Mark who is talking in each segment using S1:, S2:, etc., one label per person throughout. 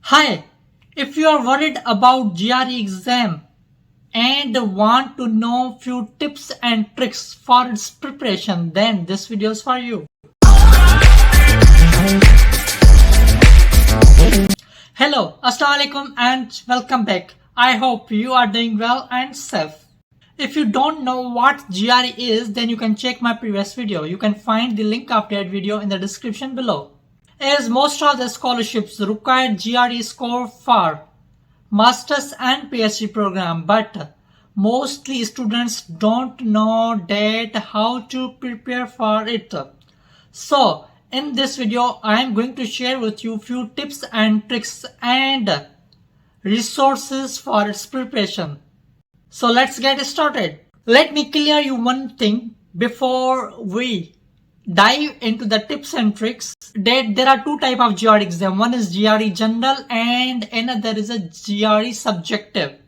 S1: Hi, if you are worried about GRE exam and want to know few tips and tricks for its preparation, then this video is for you. Hello, Assalamualaikum and welcome back. I hope you are doing well and safe. If you don't know what GRE is, then you can check my previous video. You can find the link of that video in the description below. As most of the scholarships require GRE score for Masters and PhD program, but mostly students don't know that how to prepare for it. So in this video, I am going to share with you few tips and tricks and resources for its preparation. So let's get started. Let me clear you one thing before we dive into the tips and tricks, that there are two types of GRE exam. One is GRE General and another is a GRE Subjective.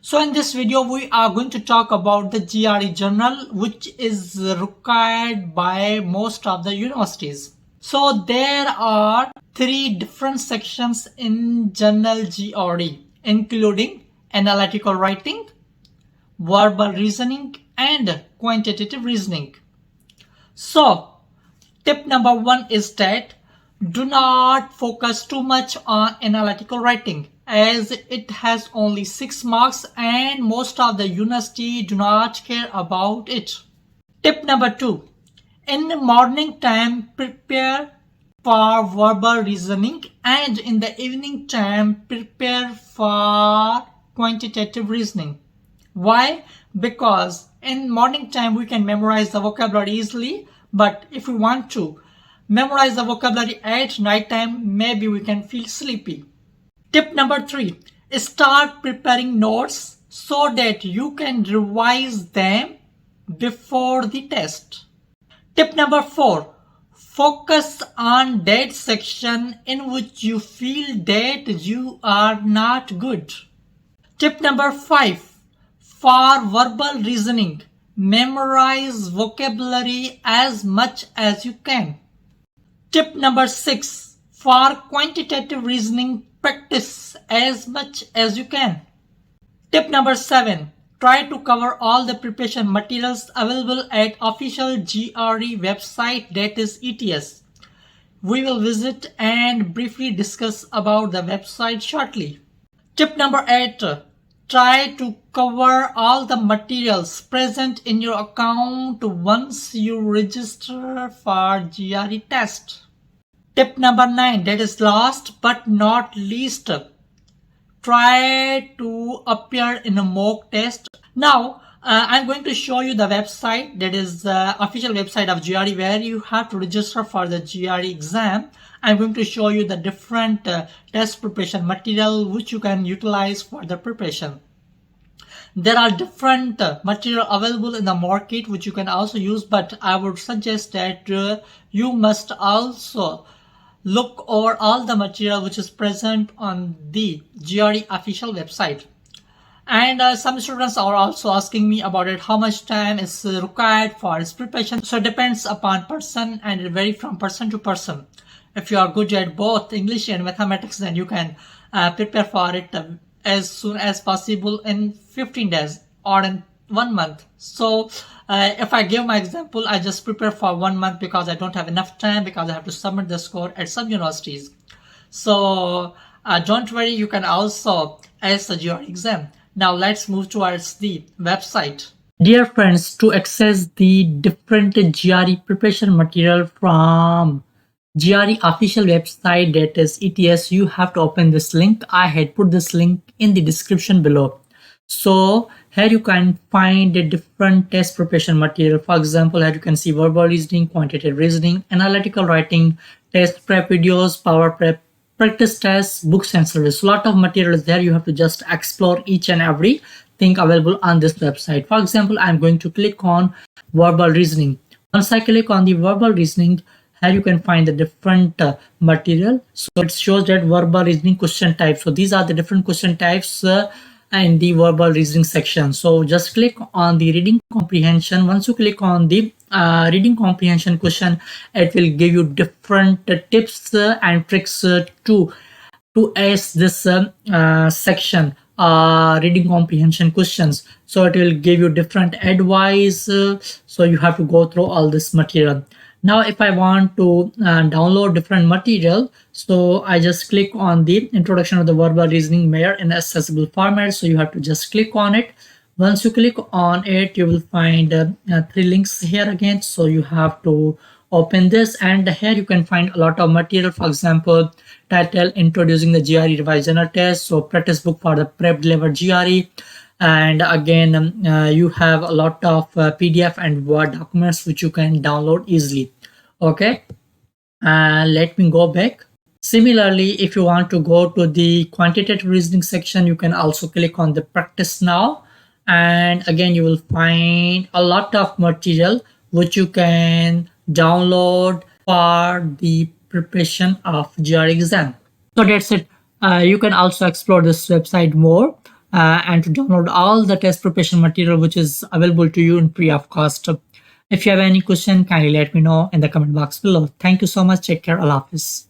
S1: So in this video, we are going to talk about the GRE General, which is required by most of the universities. So there are three different sections in General GRE, including analytical writing, verbal reasoning, and quantitative reasoning. So tip number one is that do not focus too much on analytical writing, as it has only 6 marks and most of the university do not care about it. Tip number two, in the morning time prepare for verbal reasoning and in the evening time prepare for quantitative reasoning. Why? Because in morning time we can memorize the vocabulary easily, but if we want to memorize the vocabulary at night time, maybe we can feel sleepy. Tip number three, start preparing notes so that you can revise them before the test. Tip number four, focus on that section in which you feel that you are not good. Tip number five, for verbal reasoning, memorize vocabulary as much as you can. Tip number six, for quantitative reasoning, practice as much as you can. Tip number seven, try to cover all the preparation materials available at official GRE website, that is ETS. We will visit and briefly discuss about the website shortly. Tip number eight, try to cover all the materials present in your account once you register for GRE test. Tip number 9, that is last but not least, try to appear in a mock test. Now, I'm going to show you the website, that is the official website of GRE, where you have to register for the GRE exam. I'm going to show you the different test preparation material which you can utilize for the preparation. There are different material available in the market which you can also use, but I would suggest that you must also look over all the material which is present on the GRE official website. And some students are also asking me about it, how much time is required for its preparation. So it depends upon person and it varies from person to person. If you are good at both English and mathematics, then you can prepare for it as soon as possible in 15 days or in 1 month. So if I give my example, I just prepare for 1 month because I don't have enough time, because I have to submit the score at some universities. So don't worry, you can also ace the GRE exam. Now let's move towards the website. Dear friends, to access the different GRE preparation material from GRE official website, that is ETS, you have to open this link. I had put this link in the description below. So here you can find the different test preparation material. For example, here you can see verbal reasoning, quantitative reasoning, analytical writing, test prep videos, power prep, practice tests, books and service. A lot of materials there. You have to just explore each and every thing available on this website. For example, I'm going to click on verbal reasoning. Once I click on the verbal reasoning, here you can find the different material. So it shows that verbal reasoning question types. So these are the different question types in the verbal reasoning section. So just click on the reading comprehension. Once you click on the reading comprehension question, it will give you different tips and tricks to to ace this section, reading comprehension questions. So it will give you different advice. So you have to go through all this material. Now, if I want to download different material, so I just click on the introduction of the verbal reasoning mayor in accessible format. So you have to just click on it. Once you click on it, you will find three links here again. So you have to open this, and here you can find a lot of material. For example, title introducing the GRE revised general test, so practice book for the prep level GRE. And again, you have a lot of PDF and Word documents which you can download easily. Okay, let me go back. Similarly, if you want to go to the quantitative reasoning section, you can also click on the practice now, and again you will find a lot of material which you can download for the preparation of GRE exam. So that's it. You can also explore this website more and to download all the test preparation material which is available to you in free of cost. If you have any question, kindly let me know in the comment box below. Thank you so much. Take care. Allah Hafiz.